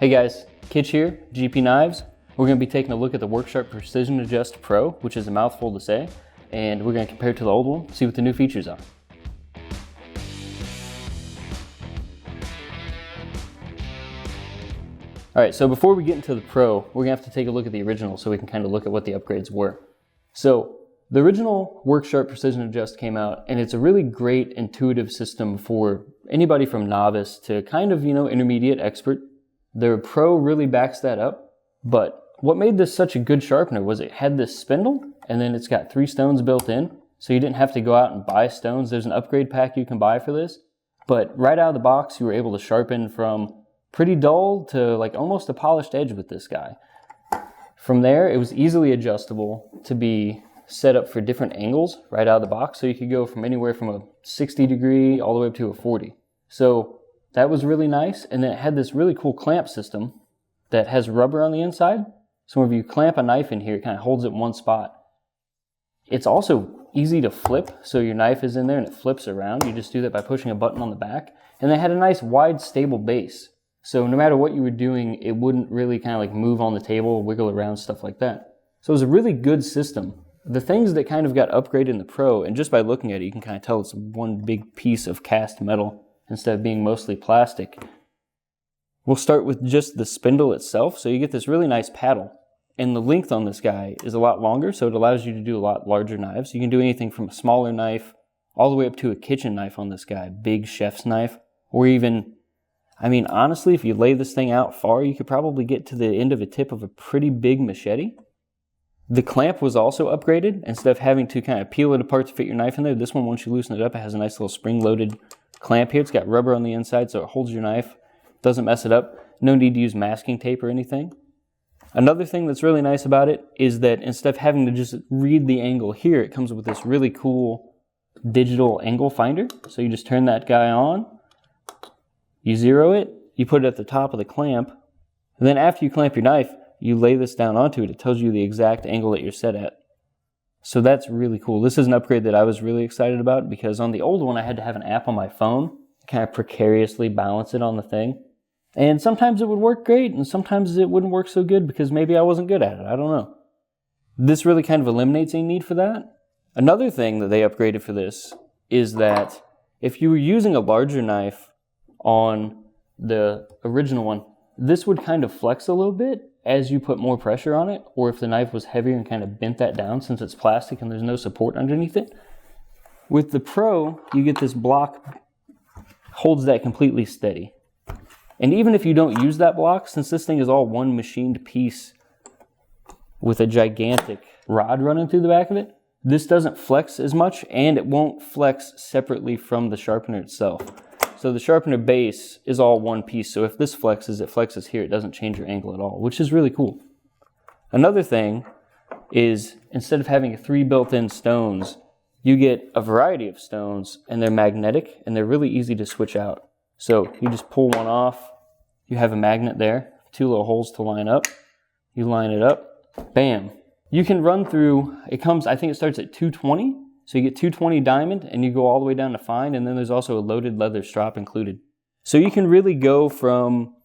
Hey guys, Kitch here, GP Knives. We're going to be taking a look at the worksharp Precision Adjust Pro, which is a mouthful to say, and we're going to compare it to the old one, see what the new features are. Alright, so before we get into the Pro, we're going to have to take a look at the original so we can kind of look at what the upgrades were. So, the original worksharp Precision Adjust came out, and it's a really great intuitive system for anybody from novice to kind of, intermediate expert. The Pro really backs that up, but what made this such a good sharpener was it had this spindle, and then it's got 3 stones built in, so you didn't have to go out and buy stones. There's an upgrade pack you can buy for this, but right out of the box you were able to sharpen from pretty dull to like almost a polished edge with this guy. From there, it was easily adjustable to be set up for different angles right out of the box, so you could go from anywhere from a 60 degree all the way up to a 40. So that was really nice, and then it had this really cool clamp system that has rubber on the inside. So whenever you clamp a knife in here, it kind of holds it in one spot. It's also easy to flip, so your knife is in there and it flips around. You just do that by pushing a button on the back. And they had a nice wide stable base. So no matter what you were doing, it wouldn't really kind of like move on the table, wiggle around, stuff like that. So it was a really good system. The things that kind of got upgraded in the Pro, and just by looking at it, you can kind of tell it's one big piece of cast metal instead of being mostly plastic. We'll start with just the spindle itself. So you get this really nice paddle, and the length on this guy is a lot longer, so it allows you to do a lot larger knives. You can do anything from a smaller knife all the way up to a kitchen knife on this guy, big chef's knife, or even, honestly, if you lay this thing out far, you could probably get to the end of a tip of a pretty big machete. The clamp was also upgraded. Instead of having to kind of peel it apart to fit your knife in there, this one, once you loosen it up, it has a nice little spring-loaded clamp here. It's got rubber on the inside, so it holds your knife, doesn't mess it up. No need to use masking tape or anything. Another thing that's really nice about it is that instead of having to just read the angle here, it comes with this really cool digital angle finder. So you just turn that guy on, you zero it, you put it at the top of the clamp, and then after you clamp your knife, you lay this down onto it. It tells you the exact angle that you're set at. So that's really cool. This is an upgrade that I was really excited about because on the old one, I had to have an app on my phone, kind of precariously balance it on the thing. And sometimes it would work great, and sometimes it wouldn't work so good because maybe I wasn't good at it. I don't know. This really kind of eliminates any need for that. Another thing that they upgraded for this is that if you were using a larger knife on the original one, this would kind of flex a little bit as you put more pressure on it, or if the knife was heavier and kind of bent that down since it's plastic and there's no support underneath it. With the Pro, you get this block, holds that completely steady. And even if you don't use that block, since this thing is all one machined piece with a gigantic rod running through the back of it, this doesn't flex as much, and it won't flex separately from the sharpener itself. So the sharpener base is all one piece, so if this flexes, it flexes here. It doesn't change your angle at all, which is really cool. Another thing is, instead of having 3 built-in stones, you get a variety of stones, and they're magnetic, and they're really easy to switch out. So you just pull one off, you have a magnet there, 2 little holes to line up, you line it up, bam. You can run through, I think it starts at 220, so you get 220 diamond and you go all the way down to fine, and then there's also a loaded leather strap included. So you can really go from,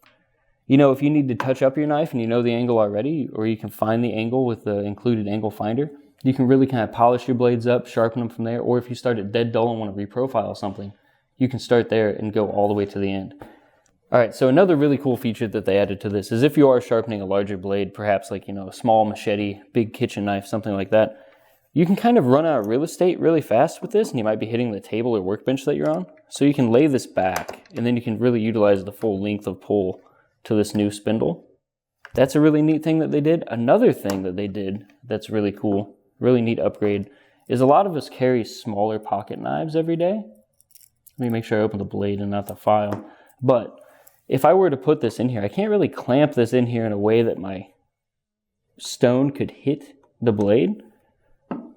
if you need to touch up your knife and you know the angle already, or you can find the angle with the included angle finder, you can really kind of polish your blades up, sharpen them from there, or if you start at dead dull and want to reprofile something, you can start there and go all the way to the end. Alright, so another really cool feature that they added to this is if you are sharpening a larger blade, perhaps like, a small machete, big kitchen knife, something like that, you can kind of run out of real estate really fast with this, and you might be hitting the table or workbench that you're on. So you can lay this back, and then you can really utilize the full length of pull to this new spindle. That's a really neat thing that they did. Another thing that they did that's really cool, really neat upgrade, is a lot of us carry smaller pocket knives every day. Let me make sure I open the blade and not the file. But if I were to put this in here, I can't really clamp this in here in a way that my stone could hit the blade.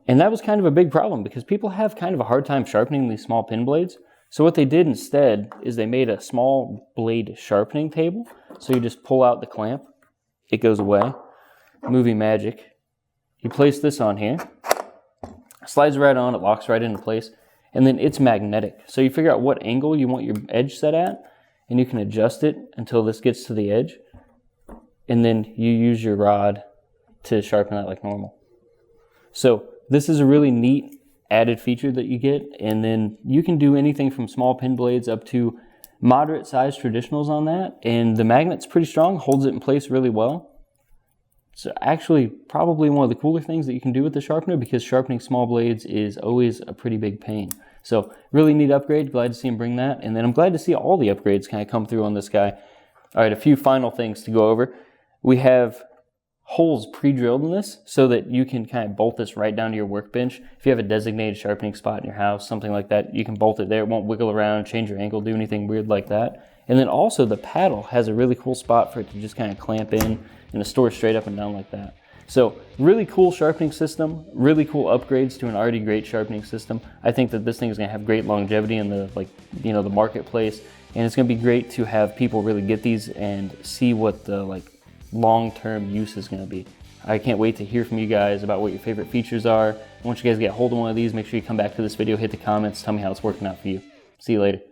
And that was kind of a big problem because people have kind of a hard time sharpening these small pin blades. So what they did instead is they made a small blade sharpening table. So you just pull out the clamp, it goes away. Movie magic. You place this on here, slides right on, it locks right into place, and then it's magnetic. So you figure out what angle you want your edge set at, and you can adjust it until this gets to the edge. and then you use your rod to sharpen that like normal. So this is a really neat added feature that you get, and then you can do anything from small pin blades up to moderate sized traditionals on that, and the magnet's pretty strong, holds it in place really well. So actually probably one of the cooler things that you can do with the sharpener, because sharpening small blades is always a pretty big pain. So really neat upgrade, glad to see him bring that, and then I'm glad to see all the upgrades kind of come through on this guy. All right, a few final things to go over. We have holes pre-drilled in this so that you can kind of bolt this right down to your workbench. If you have a designated sharpening spot in your house, something like that, you can bolt it there. It won't wiggle around, change your angle, do anything weird like that. And then also the paddle has a really cool spot for it to just kind of clamp in and to store straight up and down like that. So really cool sharpening system, really cool upgrades to an already great sharpening system. I think that this thing is going to have great longevity in the the marketplace, and it's going to be great to have people really get these and see what the long-term use is going to be. I can't wait to hear from you guys about what your favorite features are. Once you guys get a hold of one of these, make sure you come back to this video, hit the comments, tell me how it's working out for you. See you later.